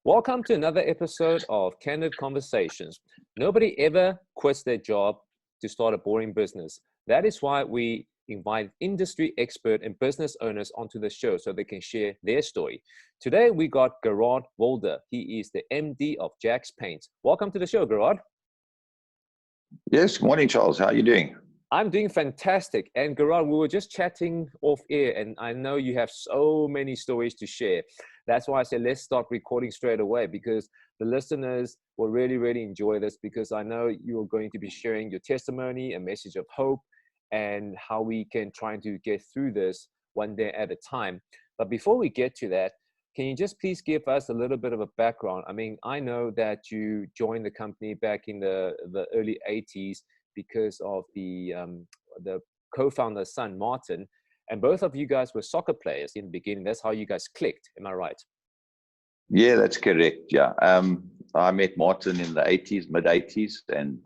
Welcome to another episode of Candid Conversations. Nobody ever quits their job to start a boring business. That is why we invite industry expert and business owners onto the show so they can share their story. Today, we got Gerhard Waldaue. He is the MD of jackspaint. Welcome to the show, Gerhard. Yes, good morning, Charles. How are you doing? I'm doing fantastic. And Gerhard, we were just chatting off air, and I know you have so many stories to share. That's why I said, let's start recording straight away, because the listeners will really, really enjoy this, because I know you're going to be sharing your testimony, a message of hope, and how we can try to get through this one day at a time. But before we get to that, can you just please give us a little bit of a background? I mean, I know that you joined the company back in the early 80s because of the co-founder's son, Martin, and both of you guys were soccer players in the beginning. That's how you guys clicked. Am I right? Yeah, that's correct. Yeah. I met Martin in the 80s, mid 80s, and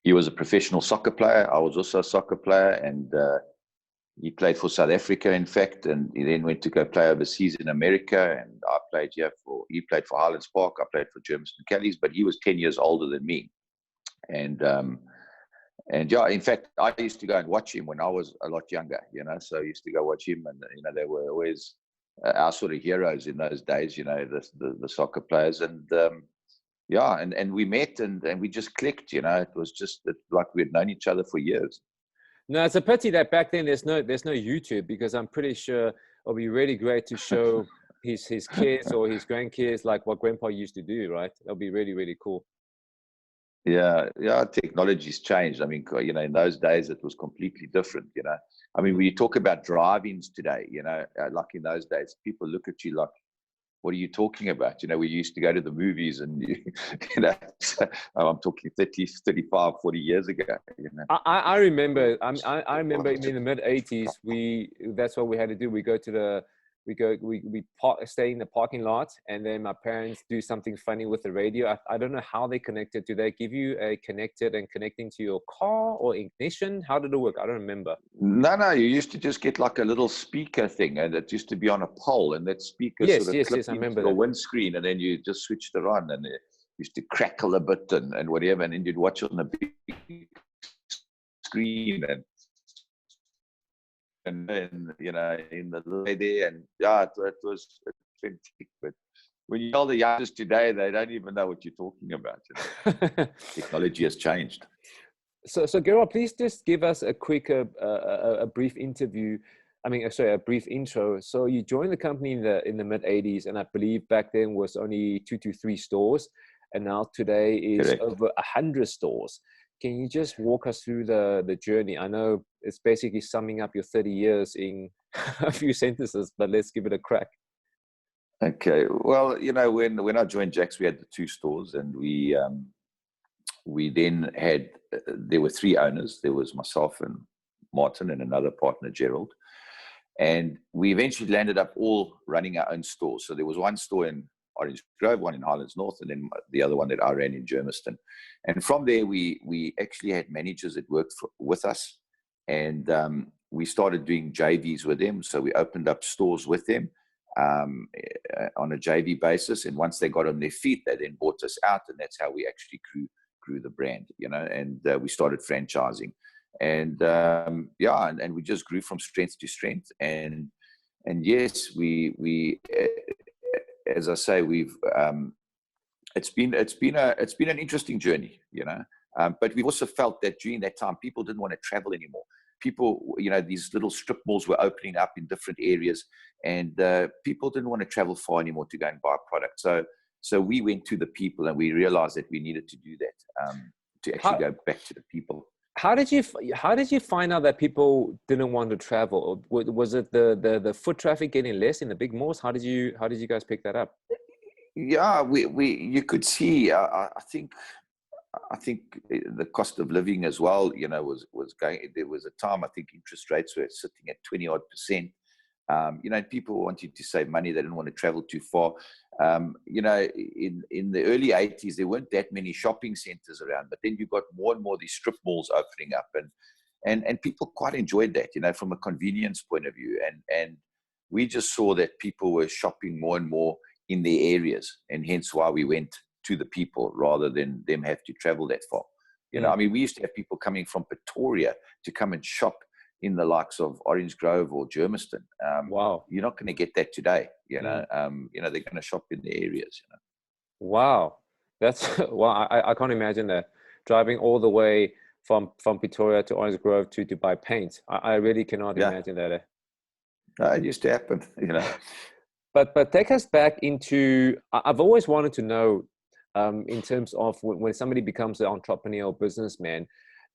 he was a professional soccer player. I was also a soccer player, and he played for South Africa, in fact, and he then went to go play overseas in America. And I played here he played for Highlands Park. I played for Germiston Kellys, but he was 10 years older than me. And yeah, in fact, I used to go and watch him when I was a lot younger, so I used to go watch him, and, they were always our sort of heroes in those days, the soccer players. And yeah, and we met and we just clicked, it was just like we had known each other for years. No, it's a pity that back then there's no YouTube, because I'm pretty sure it'll be really great to show his kids or his grandkids like what Grandpa used to do, right? That'll be really, really cool. Yeah, technology's changed. I mean, in those days it was completely different, I mean, when you talk about drive-ins today, like in those days, people look at you like, what are you talking about? We used to go to the movies and, I'm talking 30, 35, 40 years ago. I remember, I remember in the mid 80s, that's what we had to do. We stay in the parking lot, and then my parents do something funny with the radio. I don't know how they connected. Do they give you a connecting to your car or ignition? How did it work? I don't remember. No, you used to just get like a little speaker thing, and it used to be on a pole, and that speaker sort of clipped into the windscreen, and then you just switched it on, and it used to crackle a bit and whatever, and then you'd watch on the big screen, and then in the way there, and yeah, it was authentic. But when you tell the youngsters today, they don't even know what you're talking about. Technology has changed. So Gerhard, please just give us a quick, a brief interview. A brief intro. So you joined the company in the mid 80s, and I believe back then was only 2 to 3 stores, and now today is Correct. over 100 stores. Can you just walk us through the journey? I know it's basically summing up your 30 years in a few sentences, but let's give it a crack. Okay. Well, when I joined Jack's, we had the 2 stores, and we then had, there were 3 owners. There was myself and Martin and another partner, Gerald. And we eventually landed up all running our own stores. So there was one store in Orange Grove, one in Highlands North, and then the other one that I ran in Germiston. And from there, we actually had managers that worked with us, and we started doing JVs with them. So we opened up stores with them on a JV basis. And once they got on their feet, they then bought us out, and that's how we actually grew the brand, and we started franchising. And yeah, and we just grew from strength to strength. And yes, we as I say, it's been an interesting journey, but we've also felt that during that time, people didn't want to travel anymore. People, these little strip malls were opening up in different areas, and people didn't want to travel far anymore to go and buy a product. So we went to the people, and we realized that we needed to do that, to actually go back to the people. How did you find out that people didn't want to travel? Was it the foot traffic getting less in the big malls? How did you guys pick that up? Yeah, you could see. I think the cost of living as well, was going. There was a time, I think interest rates were sitting at 20-odd%. People wanted to save money. They didn't want to travel too far. In the early 80s, there weren't that many shopping centers around, but then you got more and more of these strip malls opening up, and people quite enjoyed that, from a convenience point of view. And we just saw that people were shopping more and more in the areas, and hence why we went to the people rather than them have to travel that far. You know, I mean, we used to have people coming from Pretoria to come and shop in the likes of Orange Grove or Germiston. Wow. You're not going to get that today. You know, they're going to shop in the areas. You know. Wow, that's wow. I can't imagine that, driving all the way from Pretoria to Orange Grove to buy paint. I really cannot imagine that. It used to happen, you know. But take us back into, I've always wanted to know, in terms of when somebody becomes an entrepreneur or businessman,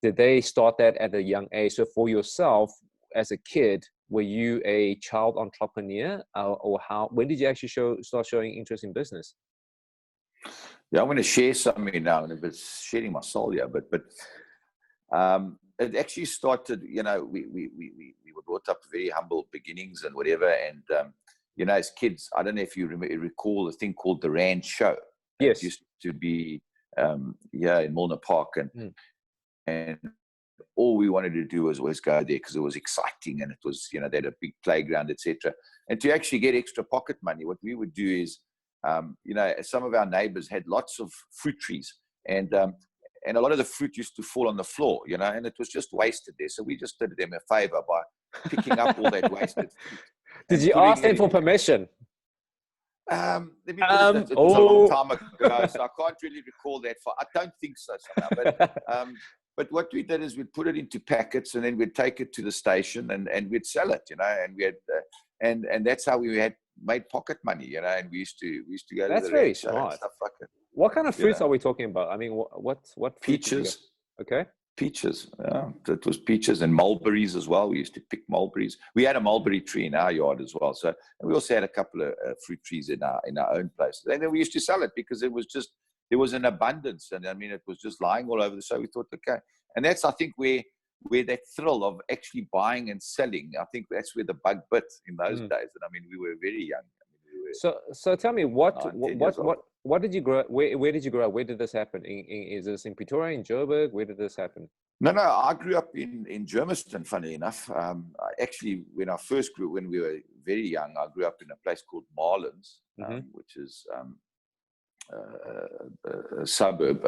did they start that at a young age? So for yourself as a kid, were you a child entrepreneur, or when did you actually start showing interest in business? Yeah, I'm going to share something now, and it's sharing my soul here, but it actually started, you know, we were brought up very humble beginnings and whatever. And, you know, as kids, I don't know if you recall a thing called the Rand Show. Yes. It used to be, in Milner Park. And all we wanted to do was go there because it was exciting. And it was, you know, they had a big playground, etc. And to actually get extra pocket money, what we would do is, you know, some of our neighbors had lots of fruit trees. And a lot of the fruit used to fall on the floor, you know, and it was just wasted there. So we just did them a favor by picking up all that wasted fruit. Did you ask them for permission? Let me put it was a long time ago, so I can't really recall that. I don't think so somehow. But what we did is we'd put it into packets, and then we'd take it to the station, and we'd sell it, you know, and we had, and that's how we had made pocket money, you know, and we used to go to that's the very smart. Stuff like it. What kind of fruits are we talking about? I mean, what peaches? Okay. Peaches. Yeah, that was peaches and mulberries as well. We used to pick mulberries. We had a mulberry tree in our yard as well. So, and we also had a couple of fruit trees in our own place. And then we used to sell it because there was an abundance, and I mean, it was just lying all over. So we thought, okay, and that's, I think, where that thrill of actually buying and selling, I think that's where the bug bit in those days. And I mean, we were very young. So tell me, what did you grow up? Where did you grow up? Where did this happen? Is this in Pretoria, in Joburg? Where did this happen? No, I grew up in Germiston, funny enough. Actually, when we were very young, I grew up in a place called Marlins, which is a suburb.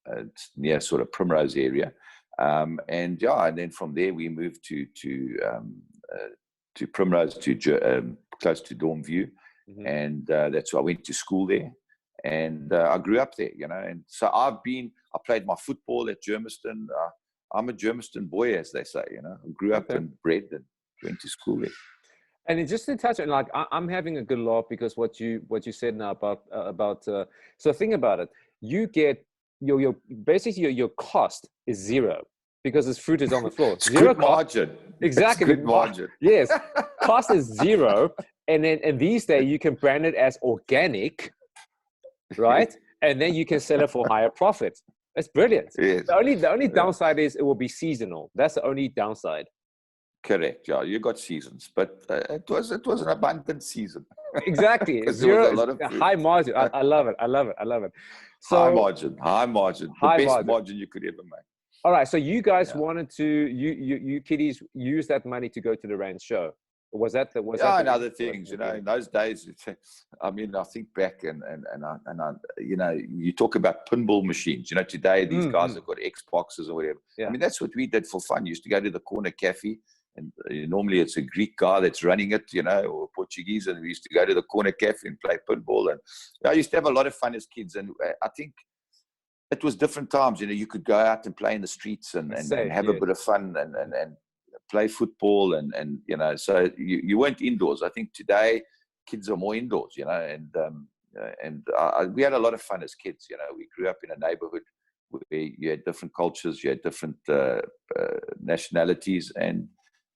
It's near sort of Primrose area. And then from there we moved to Primrose, to close to Dormview. And that's why I went to school there, and I grew up there, you know. And so I played my football at Germiston. I'm a Germiston boy, as they say, you know. I grew up and bred and went to school there. And just to touch on, like, I'm having a good laugh because what you said now about so think about it. You get your basically your cost is zero because this fruit is on the floor. It's Zero good margin. Exactly. It's good margin. Yes, cost is zero. And these days you can brand it as organic, right? And then you can sell it for higher profits. That's brilliant. Yes. The only downside is it will be seasonal. That's the only downside. Correct. Yeah, you got seasons, but it was an abundant season. Exactly. There was a lot of high margin. I love it. So high margin. The best margin you could ever make. All right. So you guys wanted to you kiddies use that money to go to the Rand show. Was that and other things, you know, in those days? I mean, I think back and I, you know, you talk about pinball machines. You know, today these guys have got Xboxes or whatever. Yeah. I mean, that's what we did for fun. You used to go to the corner cafe, and normally it's a Greek guy that's running it, you know, or Portuguese, and we used to go to the corner cafe and play pinball. And I used to have a lot of fun as kids, and I think it was different times. You know, you could go out and play in the streets and have a bit of fun and play football and you know, so you weren't indoors. I think today kids are more indoors, you know, and we had a lot of fun as kids. You know, we grew up in a neighborhood where you had different cultures, you had different nationalities, and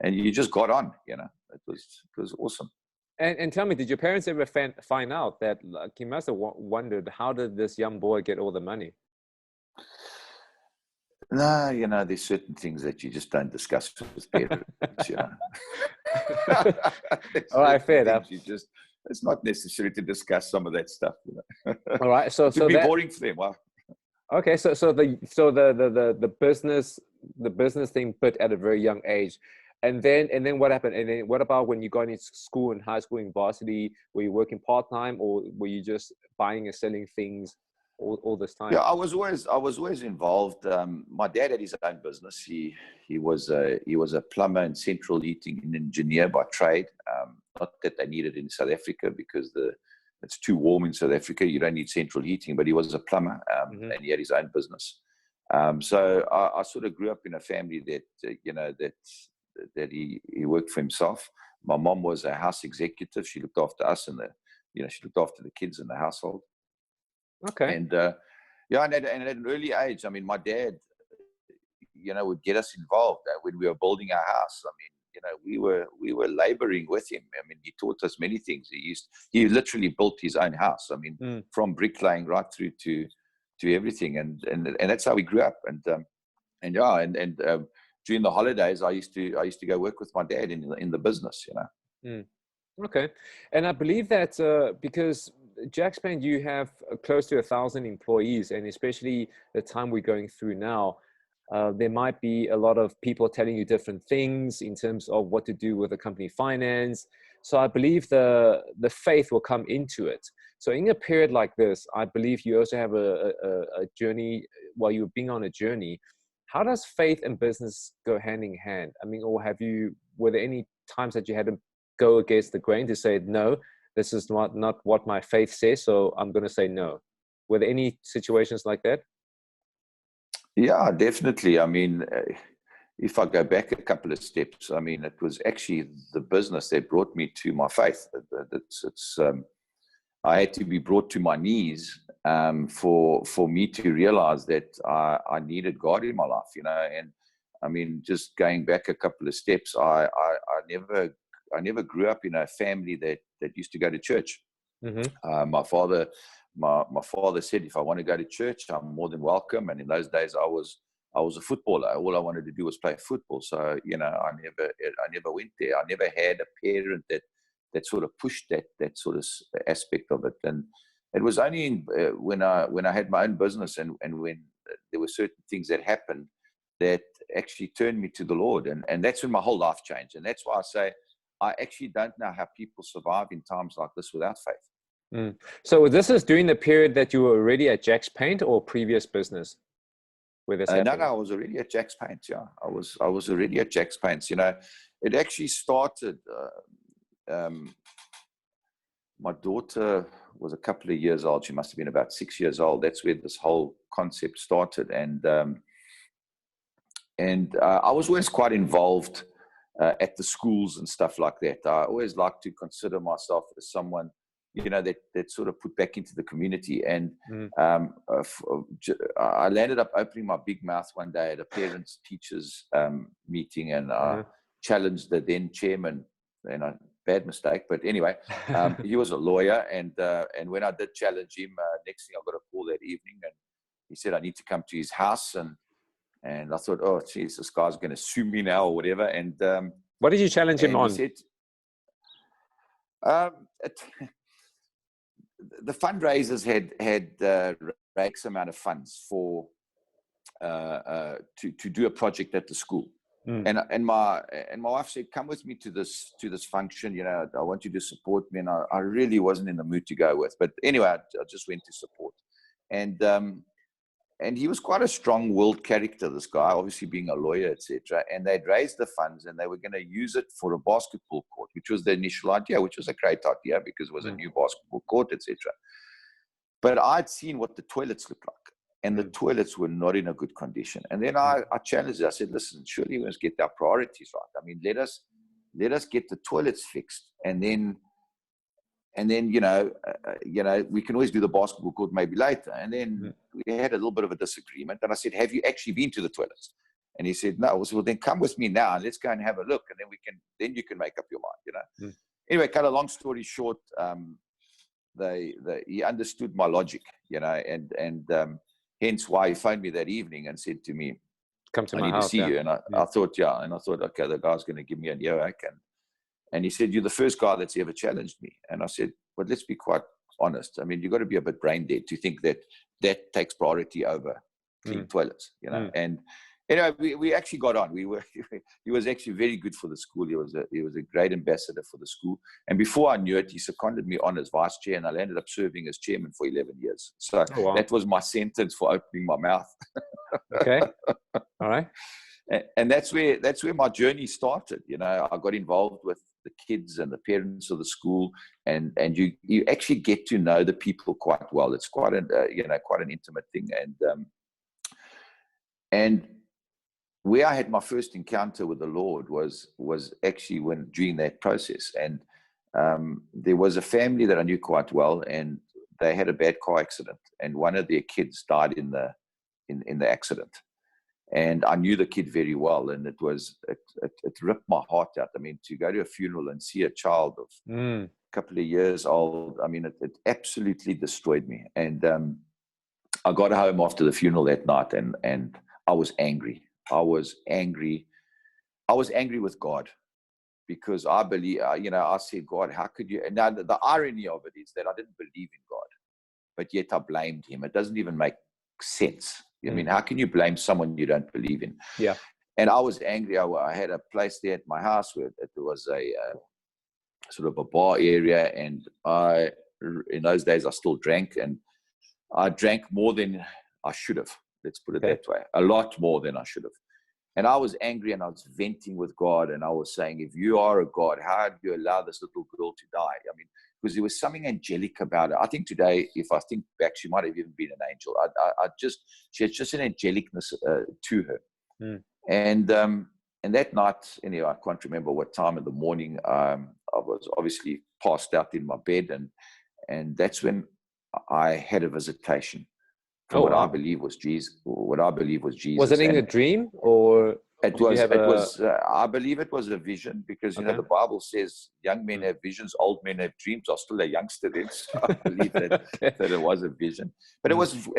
you just got on, you know. It was awesome. And tell me, did your parents ever find out that, like, you must have wondered, how did this young boy get all the money? No, you know, there's certain things that you just don't discuss with parents, you know. All right, fair enough. It's not necessary to discuss some of that stuff, you know. All right, so it would be boring for them. Wow. Okay, so the business thing, but at a very young age, then what happened? And then what about when you got into school and high school and varsity? Were you working part-time, or were you just buying and selling things all this time? Yeah, I was always involved. My dad had his own business. He was a plumber and central heating engineer by trade. Not that they needed it in South Africa because it's too warm in South Africa. You don't need central heating. But he was a plumber, and he had his own business. So I sort of grew up in a family that that he worked for himself. My mom was a house executive. She looked after us and she looked after the kids in the household. Okay. And and at an early age, I mean, my dad, would get us involved when we were building our house. I mean, we were laboring with him. I mean, he taught us many things. He literally built his own house. I mean, from bricklaying right through to everything, and that's how we grew up. And during the holidays, I used to go work with my dad in the business. Okay, and I believe that because jackspaint, you have close to 1,000 employees, and especially the time we're going through now, there might be a lot of people telling you different things in terms of what to do with the company finance. So I believe the faith will come into it. So in a period like this, I believe you also have a journey while you're being on a journey. How does faith and business go hand in hand? I mean, or were there any times that you had to go against the grain to say, no, this is not what my faith says, so I'm going to say no? Were there any situations like that? Yeah, definitely. I mean, if I go back a couple of steps, I mean, it was actually the business that brought me to my faith. I had to be brought to my knees for me to realize that I needed God in my life, And I mean, just going back a couple of steps, I never grew up in a family that used to go to church. My father said, if I want to go to church, I'm more than welcome. And in those days, I was a footballer. All I wanted to do was play football. So I never went there. I never had a parent that sort of pushed that sort of aspect of it. And it was only when I had my own business and when there were certain things that happened that actually turned me to the Lord. And that's when my whole life changed. And that's why I say I actually don't know how people survive in times like this without faith. So this is during the period that you were already at jackspaint or previous business where this happened? No, I was already at jackspaint. Yeah, I was already at jackspaint. It actually started. My daughter was a couple of years old. She must have been about 6 years old. That's where this whole concept started. And I was always quite involved at the schools and stuff like that. I always like to consider myself as someone, that sort of put back into the community. And I landed up opening my big mouth one day at a parents teachers meeting, and I challenged the then chairman. And bad mistake, but anyway, he was a lawyer, and when I did challenge him, next thing I got a call that evening, and he said I need to come to his house, and I thought, oh, geez, this guy's going to sue me now or whatever. And what did you challenge him on? He said, the fundraisers had X amount of funds for to do a project at the school. And my wife said, come with me to this function. I want you to support me. And I really wasn't in the mood to go with. But anyway, I just went to support. And he was quite a strong-willed character, this guy, obviously being a lawyer, etc. And they'd raised the funds, and they were going to use it for a basketball court, which was the initial idea, which was a great idea because it was a new basketball court, etc. But I'd seen what the toilets looked like. And the toilets were not in a good condition. And then I challenged it. I said, listen, surely we must get our priorities right. I mean, let us get the toilets fixed. And then we can always do the basketball court maybe later. And then we had a little bit of a disagreement. And I said, have you actually been to the toilets? And he said, no. Well, then come with me now and let's go and have a look. And then you can make up your mind, Anyway, cut a long story short, he understood my logic, and hence why he phoned me that evening and said to me, come to my house. I need to see you. And I thought, okay, the guy's going to give me a earache. And he said, you're the first guy that's ever challenged me. And I said, but let's be quite honest. I mean, you've got to be a bit brain dead to think that takes priority over clean toilets, And Anyway, we actually got on. He was actually very good for the school. He was a great ambassador for the school. And before I knew it, he seconded me on as vice chair, and I ended up serving as chairman for 11 years. So that was my sentence for opening my mouth. Okay. All right. And that's where my journey started. You know, I got involved with the kids and the parents of the school, and you actually get to know the people quite well. It's quite an intimate thing. And where I had my first encounter with the Lord was actually during that process. And there was a family that I knew quite well, and they had a bad car accident, and one of their kids died in the accident. And I knew the kid very well, and it ripped my heart out. I mean, to go to a funeral and see a child of a couple of years old, I mean, it absolutely destroyed me. And I got home after the funeral that night, and I was angry. I was angry with God, because I believe, I said, God, how could you? And now the irony of it is that I didn't believe in God, but yet I blamed him. It doesn't even make sense. I mean, how can you blame someone you don't believe in? Yeah. And I was angry. I had a place there at my house where it was a sort of a bar area. And in those days, I still drank, and I drank more than I should have. Let's put it that way. A lot more than I should have. And I was angry, and I was venting with God, and I was saying, if you are a God, how do you allow this little girl to die? I mean, because there was something angelic about her. I think today, if I think back, she might have even been an angel. She had just an angelicness to her. And that night, anyway, I can't remember what time in the morning, I was obviously passed out in my bed, and that's when I had a visitation. I believe was Jesus. What I believe was Jesus. Was it in a dream, or it was? I believe it was a vision, because the Bible says young men have visions, old men have dreams. I was still a youngster then, so I believe that it was a vision. But it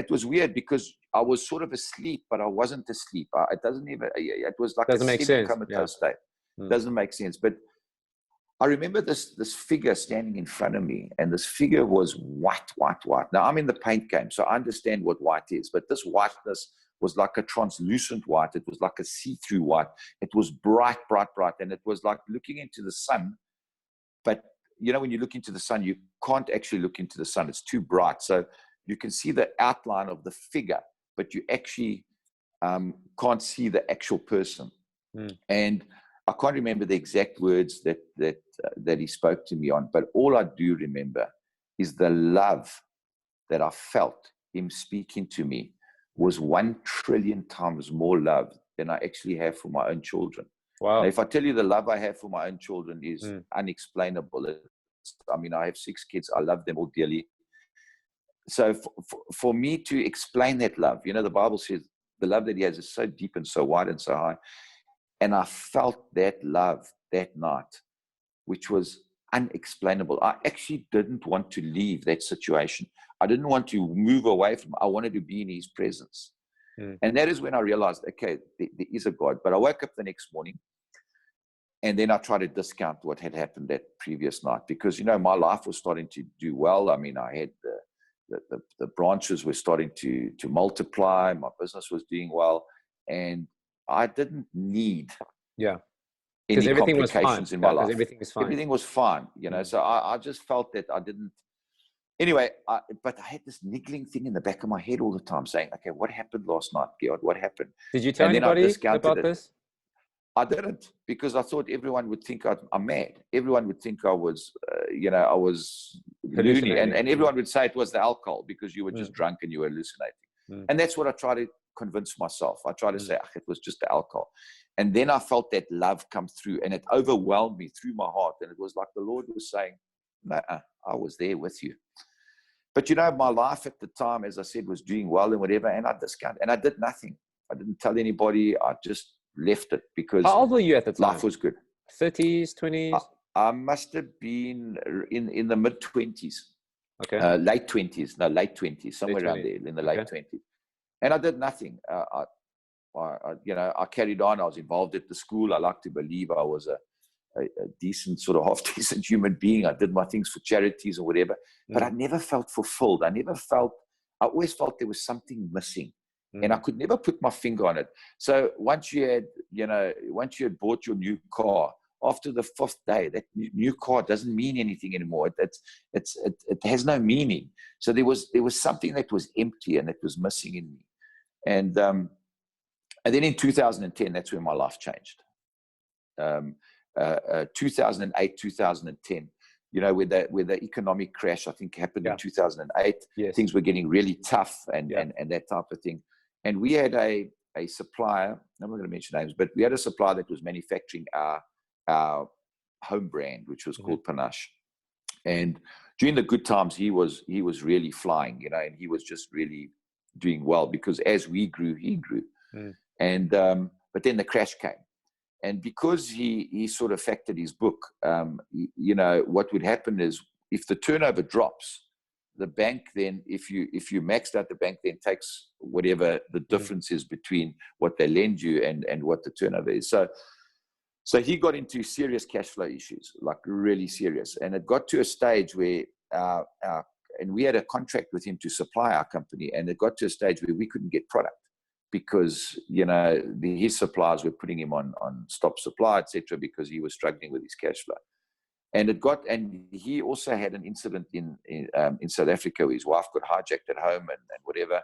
was weird, because I was sort of asleep, but I wasn't asleep. It was like a semi-comatose state. Doesn't make sense. But I remember this figure standing in front of me, and this figure was white. Now, I'm in the paint game, so I understand what white is, but this whiteness was like a translucent white. It was like a see-through white. It was bright, and it was like looking into the sun. But, when you look into the sun, you can't actually look into the sun. It's too bright. So you can see the outline of the figure, but you actually can't see the actual person. And I can't remember the exact words that he spoke to me on, but all I do remember is the love that I felt him speaking to me was 1 trillion times more love than I actually have for my own children. Wow. Now, if I tell you the love I have for my own children is unexplainable. I have 6 kids. I love them all dearly. So for me to explain that love, the Bible says the love that he has is so deep and so wide and so high. And I felt that love that night, which was unexplainable. I actually didn't want to leave that situation. I didn't want to move away from it. I wanted to be in his presence. And that is when I realized, okay, there is a God. But I woke up the next morning, and then I tried to discount what had happened that previous night, because, my life was starting to do well. I mean, I had the branches were starting to multiply. My business was doing well. And I didn't need any complications in my life. Everything was fine. Everything was fine, So I just felt that I didn't. Anyway, but I had this niggling thing in the back of my head all the time saying, okay, what happened last night, Gerhard? What happened? Did you tell anybody about this? I didn't, because I thought everyone would think I'm mad. Everyone would think I was, I was loony. And everyone would say it was the alcohol, because you were just drunk and you were hallucinating. And that's what I try to convince myself. I try to say, it was just the alcohol. And then I felt that love come through, and it overwhelmed me through my heart. And it was like the Lord was saying, no, I was there with you. But, my life at the time, as I said, was doing well and whatever. And I discounted, and I did nothing. I didn't tell anybody. I just left it, because how old were you at the time? Life was good. 30s, 20s? I must have been in the mid-20s. Okay. Late 20s, somewhere around there, in the late 20s. And I did nothing. I carried on. I was involved at the school. I like to believe I was a decent, sort of half-decent human being. I did my things for charities or whatever. But I never felt fulfilled. I always felt there was something missing And I could never put my finger on it. So once you had bought your new car, after the 4th day, that new car doesn't mean anything anymore. It has no meaning. So there was something that was empty and that was missing in me. And then in 2010, that's when my life changed. 2008, 2010, with the economic crash, I think happened in 2008. Yes. Things were getting really tough and that type of thing. And we had a supplier, I'm not going to mention names, but we had a supplier that was manufacturing our home brand, which was called Panache. And during the good times, he was really flying, and he was just really doing well, because as we grew, he grew. And but then the crash came. And because he sort of factored his book, what would happen is, if the turnover drops, the bank then, if you maxed out, the bank then takes whatever the difference is between what they lend you and what the turnover is. So he got into serious cash flow issues, like really serious. And it got to a stage where and we had a contract with him to supply our company, and it got to a stage where we couldn't get product, because his suppliers were putting him on stop supply, etc., because he was struggling with his cash flow. And he also had an incident in South Africa where his wife got hijacked at home and whatever,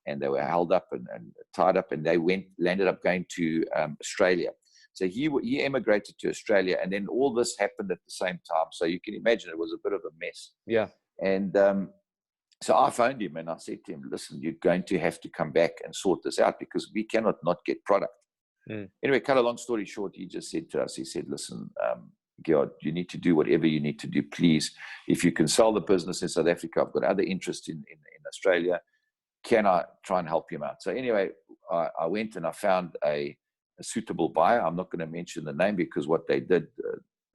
and they were held up and tied up, and they landed up going to Australia. So he emigrated to Australia, and then all this happened at the same time. So you can imagine it was a bit of a mess. Yeah. And so I phoned him and I said to him, listen, you're going to have to come back and sort this out, because we cannot not get product. Anyway, cut a long story short, he just said to us, he said, listen, Gerhard, you need to do whatever you need to do, please. If you can sell the business in South Africa, I've got other interests in Australia. Can I try and help him out? So anyway, I went and I found a suitable buyer. I'm not going to mention the name, because what they did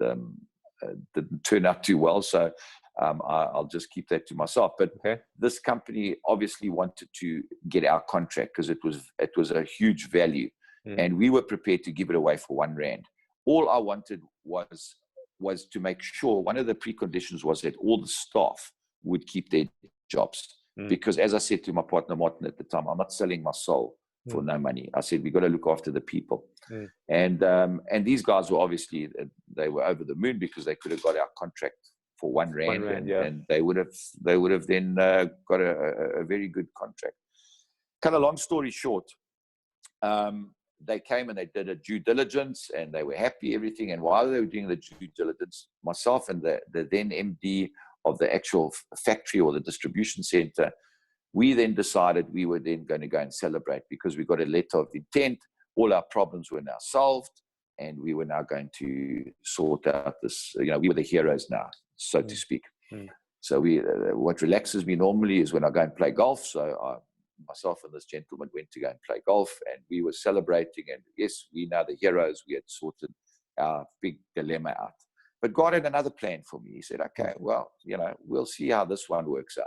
didn't turn out too well. So I'll just keep that to myself. But this company obviously wanted to get our contract, because it was a huge value, and we were prepared to give it away for R1. All I wanted was to make sure, one of the preconditions was that all the staff would keep their jobs. Because as I said to my partner Martin at the time, I'm not selling my soul for no money. I said, we got to look after the people. And these guys were obviously, they were over the moon, because they could have got our contract for R1, and they would have then got a very good contract. Cut a long story short, they came and they did a due diligence, and they were happy, everything. And while they were doing the due diligence, myself and the then MD of the actual factory or the distribution center, we then decided we were then going to go and celebrate, because we got a letter of intent. All our problems were now solved, and we were now going to sort out this, we were the heroes now, so to speak. So what relaxes me normally is when I go and play golf. So myself and this gentleman went to go and play golf, and we were celebrating, and yes, we now the heroes, we had sorted our big dilemma out. But God had another plan for me. He said, okay, well, we'll see how this one works out.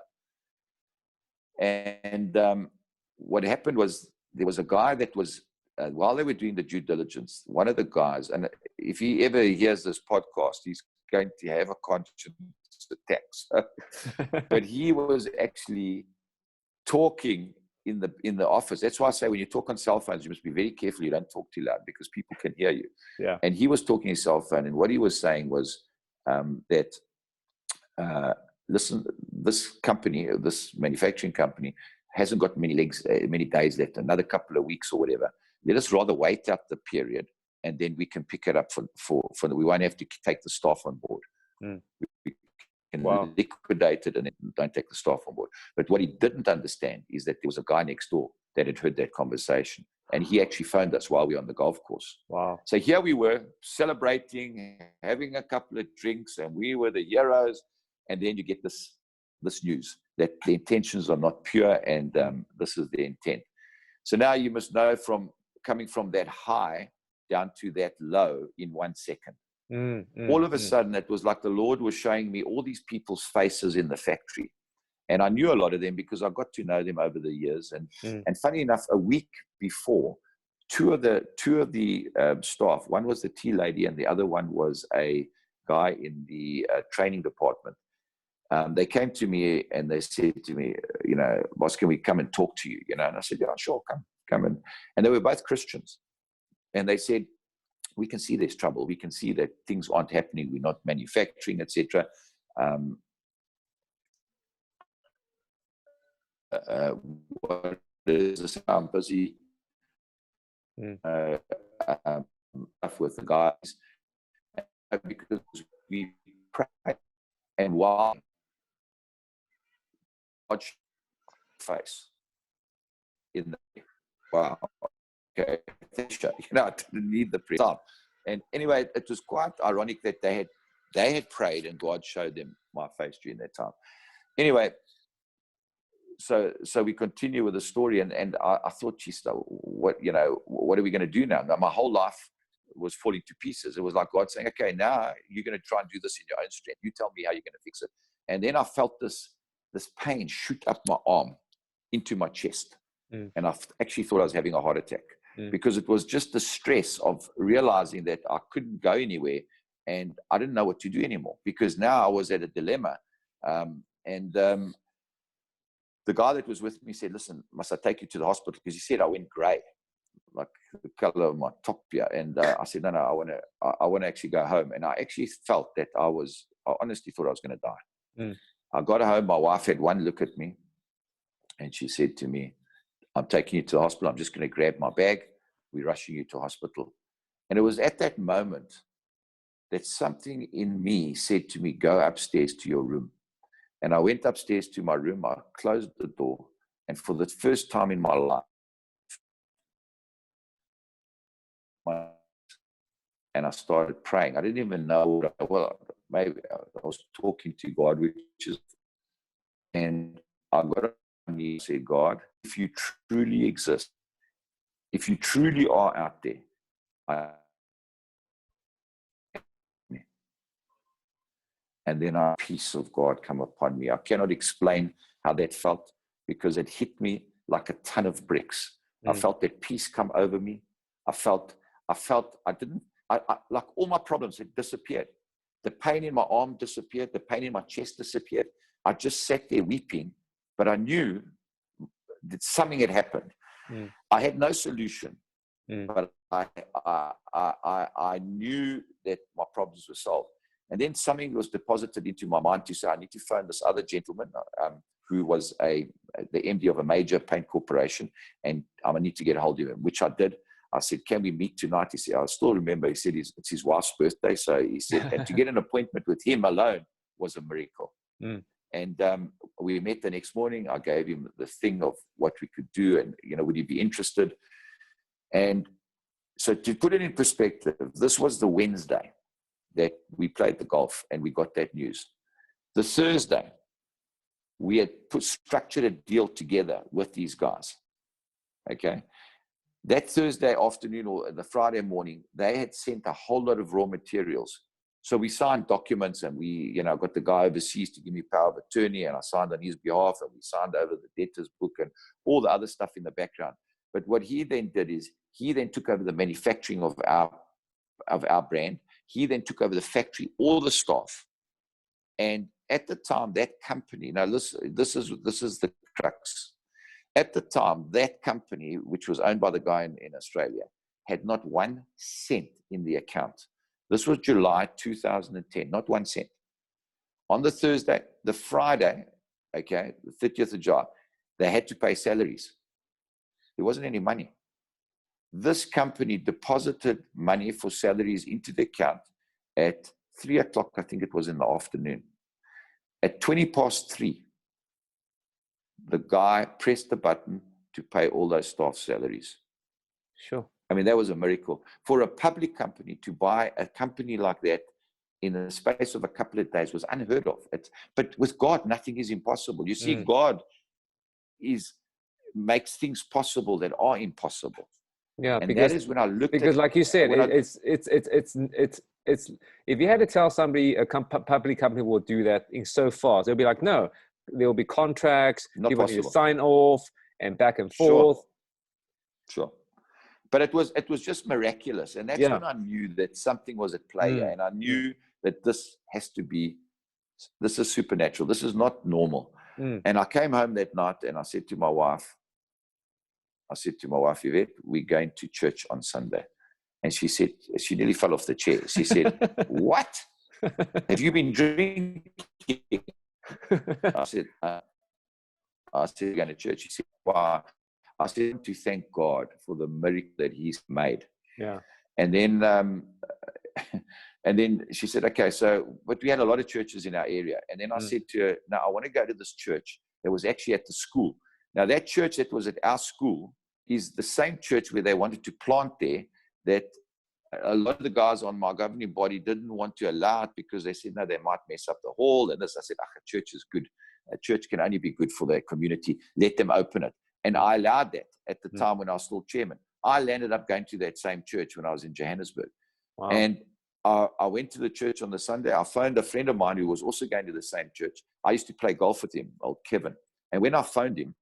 And what happened was, there was a guy that was, while they were doing the due diligence, one of the guys, and if he ever hears this podcast, he's going to have a conscience attack. But he was actually talking in the office. That's why I say, when you talk on cell phones, you must be very careful you don't talk too loud, because people can hear you. Yeah. And he was talking his cell phone, and what he was saying was that listen, this company, this manufacturing company, hasn't got many days left, another couple of weeks or whatever. Let us rather wait out the period, and then we can pick it up for we won't have to take the staff on board. We can liquidate it and then don't take the staff on board. But what he didn't understand is that there was a guy next door that had heard that conversation, and he actually phoned us while we were on the golf course. Wow. So here we were celebrating, having a couple of drinks, and we were the heroes. And then you get this news that the intentions are not pure, and this is the intent. So now you must know, from coming from that high down to that low in 1 second. All of a sudden, it was like the Lord was showing me all these people's faces in the factory. And I knew a lot of them, because I got to know them over the years. And funny enough, a week before, two of the staff, one was the tea lady and the other one was a guy in the training department. they came to me and they said to me, you know, boss, can we come and talk to you? You know, and I said, yeah, sure, come in. And they were both Christians. And they said, we can see there's trouble. We can see that things aren't happening. We're not manufacturing, etc. What is this? I'm busy with the guys because we pray and while watch face in the wow, okay, you know, I didn't need the prayer. And anyway, it was quite ironic that they had prayed and God showed them my face during that time. Anyway, so we continue with the story, and I thought, geez, what are we going to do now? Now, my whole life was falling to pieces. It was like God saying, okay, now you're going to try and do this in your own strength. You tell me how you're going to fix it. And then I felt this pain shoot up my arm into my chest. And I actually thought I was having a heart attack because it was just the stress of realizing that I couldn't go anywhere and I didn't know what to do anymore, because now I was at a dilemma. The guy that was with me said, listen, must I take you to the hospital? Because he said I went gray, like the color of my top here. And I said, no, I want to actually go home. And I actually felt that I honestly thought I was going to die. I got home. My wife had one look at me and she said to me, I'm taking you to the hospital. I'm just going to grab my bag. We're rushing you to hospital. And it was at that moment that something in me said to me, go upstairs to your room. And I went upstairs to my room. I closed the door. And for the first time in my life, and I started praying. I didn't even know, maybe I was talking to God, and I got on my knees and said, God, if you truly exist, if you truly are out there, and then a peace of God come upon me. I cannot explain how that felt, because it hit me like a ton of bricks. I felt that peace come over me. I felt like all my problems had disappeared. The pain in my arm disappeared. The pain in my chest disappeared. I just sat there weeping, but I knew that something had happened. I had no solution, but I knew that my problems were solved. And then something was deposited into my mind to say, I need to phone this other gentleman who was the MD of a major paint corporation, and I need to get a hold of him, which I did. I said, can we meet tonight? He said, I still remember, he said it's his wife's birthday. So he said, and to get an appointment with him alone was a miracle. And we met the next morning. I gave him the thing of what we could do, and, would he be interested? And so to put it in perspective, this was the Wednesday that we played the golf and we got that news. The Thursday, we had structured a deal together with these guys. Okay. That Thursday afternoon or the Friday morning, they had sent a whole lot of raw materials. So we signed documents, and we, got the guy overseas to give me power of attorney, and I signed on his behalf, and we signed over the debtor's book and all the other stuff in the background. But what he then did is he then took over the manufacturing of our brand. He then took over the factory, all the staff. And at the time, that company, now this is the crux. At the time, that company, which was owned by the guy in Australia, had not 1 cent in the account. This was July 2010, not 1 cent. On the Thursday, the Friday, okay, the 30th of July, they had to pay salaries. There wasn't any money. This company deposited money for salaries into the account at 3 o'clock, I think it was in the afternoon. At 3:20, the guy pressed the button to pay all those staff salaries. Sure. I mean, that was a miracle. For a public company to buy a company like that in the space of a couple of days was unheard of. But with God, nothing is impossible. You see, God makes things possible that are impossible. Yeah, and because that is when I looked because, like you said, it's if you had to tell somebody a public company will do that in so fast, they'll be like, no, there will be contracts, people need to sign off and back and forth. Sure. But it was just miraculous, and that's when I knew that something was at play, and I knew that this has to be This is supernatural. This is not normal. And I came home that night and I said to my wife, Yvette, we're going to church on Sunday. And she said, she nearly fell off the chair. She said, what? Have you been drinking? I said, we're going to church. She said, why? I said, to thank God for the miracle that he's made. Yeah. And then, and then she said, okay, so, but we had a lot of churches in our area. And then I said to her, no, I want to go to this church that was actually at the school. Now, that church that was at our school is the same church where they wanted to plant there, that a lot of the guys on my governing body didn't want to allow it because they said, no, they might mess up the hall. And this, I said, a church is good. A church can only be good for their community. Let them open it. And I allowed that at the time when I was still chairman. I landed up going to that same church when I was in Johannesburg. Wow. And I went to the church on the Sunday. I phoned a friend of mine who was also going to the same church. I used to play golf with him, old Kevin. And when I phoned him,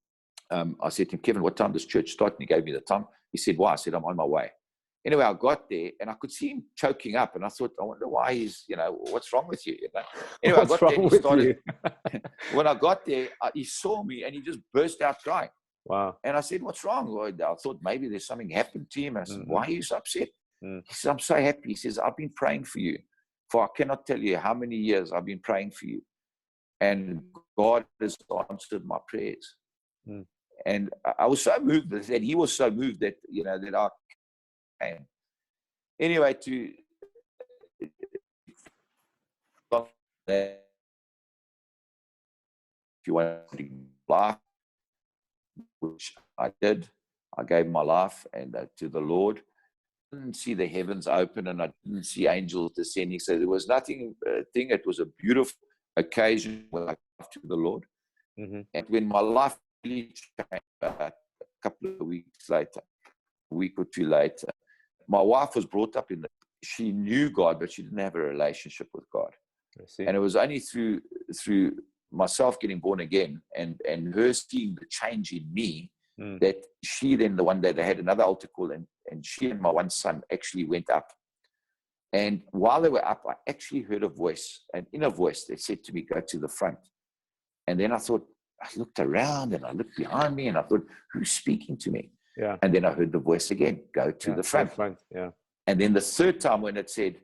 I said to him, Kevin, what time does church start? And he gave me the time. He said, why? I said, I'm on my way. Anyway, I got there and I could see him choking up. And I thought, I wonder why he's, what's wrong with you? Anyway, I got there and he started. When I got there, he saw me and he just burst out crying. Wow. And I said, what's wrong? Well, I thought maybe there's something happened to him. And I said, why are you so upset? He said, I'm so happy. He says, I've been praying for you for I cannot tell you how many years I've been praying for you. And God has answered my prayers. And I was so moved that he was so moved that, that I came. Anyway, if you want to laugh, which I did, I gave my life and to the Lord. I didn't see the heavens open and I didn't see angels descending. So there was nothing, it was a beautiful occasion when I gave to the Lord. And when my life really changed, a couple of weeks later, a week or two later, my wife was brought up she knew God, but she didn't have a relationship with God. I see. And it was only through myself getting born again and her seeing the change in me that she then, the one day they had another altar call and she and my one son actually went up. And while they were up, I actually heard a voice, an inner voice that said to me, go to the front. And then I looked around and I looked behind me and I thought, who's speaking to me? Yeah. And then I heard the voice again, go to the front. Yeah. And then the third time when it said,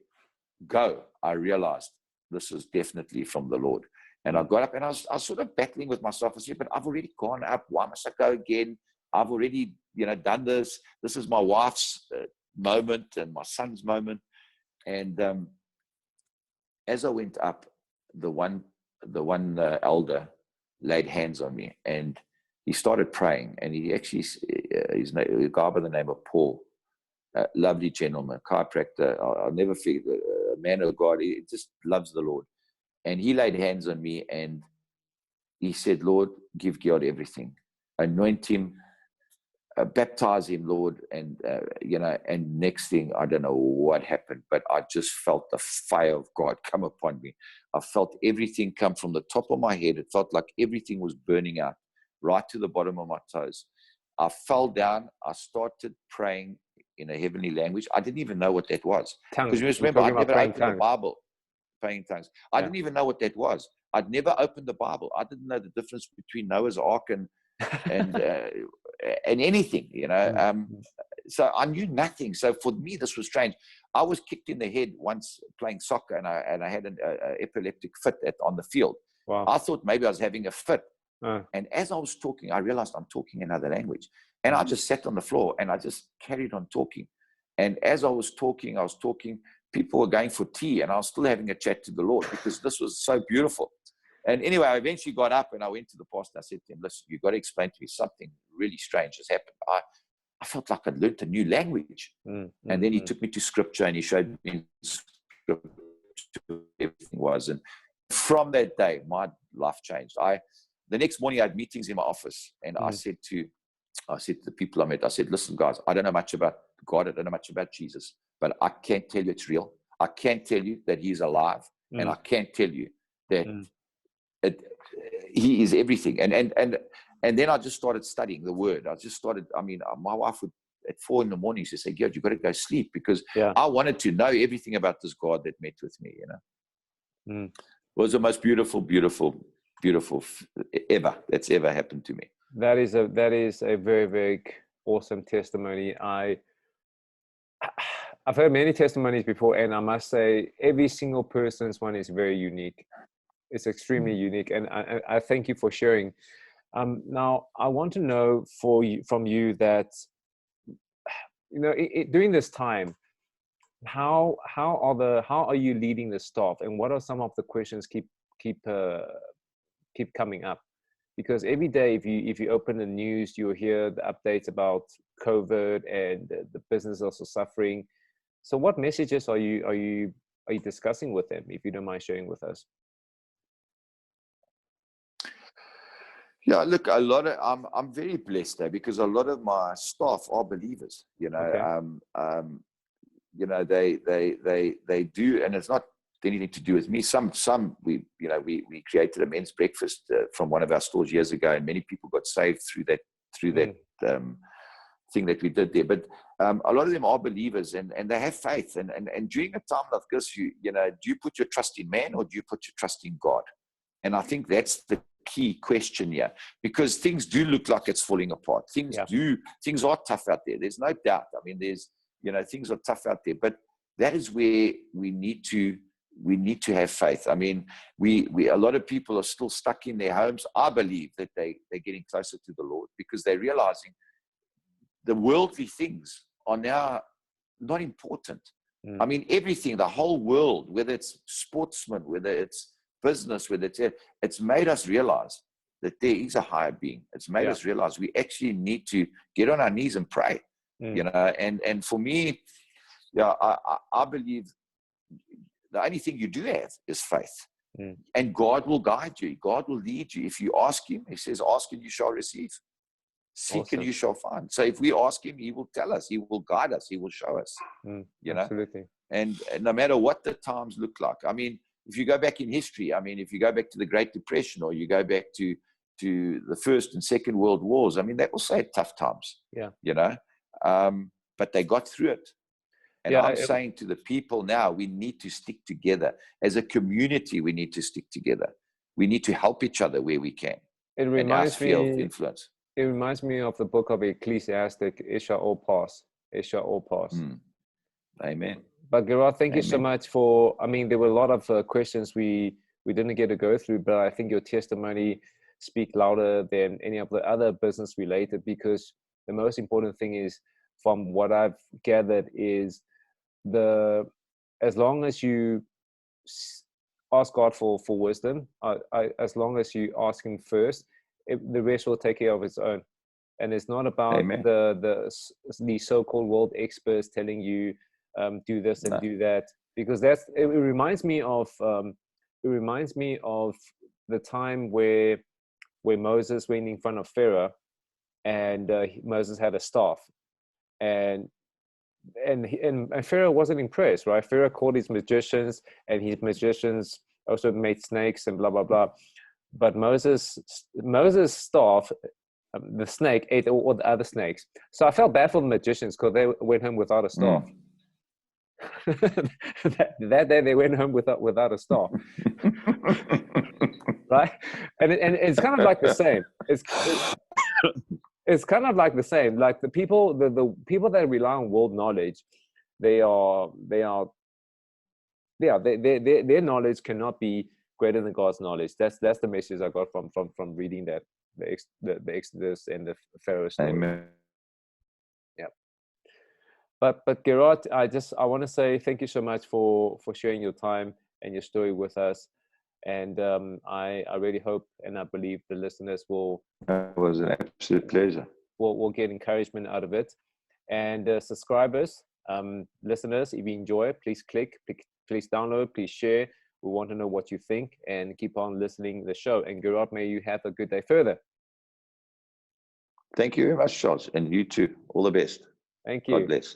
go, I realized this is definitely from the Lord. And I got up and I was sort of battling with myself. I said, but I've already gone up. Why must I go again? I've already, done this. This is my wife's moment and my son's moment. And as I went up, the one elder laid hands on me and he started praying. And he actually, a guy by the name of Paul, a lovely gentleman, chiropractor. I'll never forget, a man of God. He just loves the Lord. And he laid hands on me and he said, Lord, give God everything. Anoint him, baptize him, Lord. And, and next thing, I don't know what happened, but I just felt the fire of God come upon me. I felt everything come from the top of my head. It felt like everything was burning out right to the bottom of my toes. I fell down. I started praying in a heavenly language. I didn't even know what that was. Because you must remember, I'd never opened the Bible. Praying tongues. I didn't even know what that was. I'd never opened the Bible. I didn't know the difference between Noah's Ark and anything, So I knew nothing. So for me, this was strange. I was kicked in the head once playing soccer, and I had an epileptic fit on the field. Wow. I thought maybe I was having a fit. And as I was talking, I realized I'm talking another language. And I just sat on the floor and I just carried on talking. And as I was talking, people were going for tea and I was still having a chat to the Lord because this was so beautiful. And anyway, I eventually got up and I went to the pastor. I said to him, listen, you've got to explain to me something really strange has happened. I felt like I'd learned a new language. And then he took me to scripture and he showed me scripture, everything was. And from that day, my life changed. The next morning I had meetings in my office and I said to the people I met, I said, listen, guys, I don't know much about God. I don't know much about Jesus. But I can't tell you it's real. I can't tell you that he's alive. And I can't tell you that he is everything. And then I just started studying the word. My wife would, at 4 a.m, she'd say, Gerhard, you've got to go sleep because I wanted to know everything about this God that met with me, was the most beautiful that's ever happened to me. That is a very, very awesome testimony. I've heard many testimonies before, and I must say every single person's one is very unique. It's extremely unique, and I thank you for sharing. Now, I want to know from you that, during this time, how are you leading the staff, and what are some of the questions keep coming up? Because every day, if you open the news, you'll hear the updates about COVID and the business also suffering. So, what messages are you discussing with them, if you don't mind sharing with us? Yeah, look, I'm very blessed there, because a lot of my staff are believers. Okay. They do, and it's not anything to do with me. Some we created a men's breakfast from one of our stores years ago, and many people got saved through that thing that we did there. But a lot of them are believers, and they have faith. And during a time like this, do you put your trust in man, or do you put your trust in God? And I think that's the key question here, because things do look like it's falling apart. Things are tough out there. There's no doubt. I mean, things are tough out there, but that is where we need to have faith. I mean, a lot of people are still stuck in their homes. I believe that they're getting closer to the Lord, because they're realizing the worldly things are now not important. I mean, everything, the whole world, whether it's sportsmen, whether it's business, whether it's made us realize that there is a higher being. It's made us realize we actually need to get on our knees and pray. And for me, I believe the only thing you do have is faith. And God will guide you. God will lead you. If you ask him, he says, ask and you shall receive. Seek and you shall find. So if we ask him, he will tell us, he will guide us, he will show us. Absolutely. And no matter what the times look like. I mean, if you go back in history, if you go back to the Great Depression, or you go back to the First and Second World Wars, I mean, that will say tough times. But they got through it. And I'm saying to the people now, we need to stick together. As a community, we need to stick together. We need to help each other where we can. It reminds me of influence. It reminds me of the book of Ecclesiastic, It Shall All Pass. It Shall All Pass. Amen. But Gerhard, thank you so much for, there were a lot of questions we didn't get to go through, but I think your testimony speaks louder than any of the other business related, because the most important thing is, from what I've gathered, is as long as you ask God for wisdom, as long as you ask him first, the rest will take care of its own. And it's not about the so-called world experts telling you do this and do that, because it reminds me of the time where Moses went in front of Pharaoh, and Moses had a staff, and Pharaoh wasn't impressed, right? Pharaoh called his magicians, and his magicians also made snakes and blah blah blah. But Moses' staff, the snake, ate all the other snakes. So I felt bad for the magicians, because they went home without a staff. that day they went home without a staff. Right? And it's kind of like the same. It's kind of like the same. Like the people that rely on world knowledge, their knowledge cannot be greater than God's knowledge. That's the message I got from reading that the Exodus and the Pharaoh story. Amen. Yeah. But Gerhard, I want to say thank you so much for sharing your time and your story with us. And I really hope and I believe the listeners will. It was an absolute pleasure. Will get encouragement out of it. And subscribers, listeners, if you enjoy it, please please download, please share. We want to know what you think, and keep on listening to the show. And Gerhard, may you have a good day further. Thank you very much, Charles. And you too. All the best. Thank you. God bless.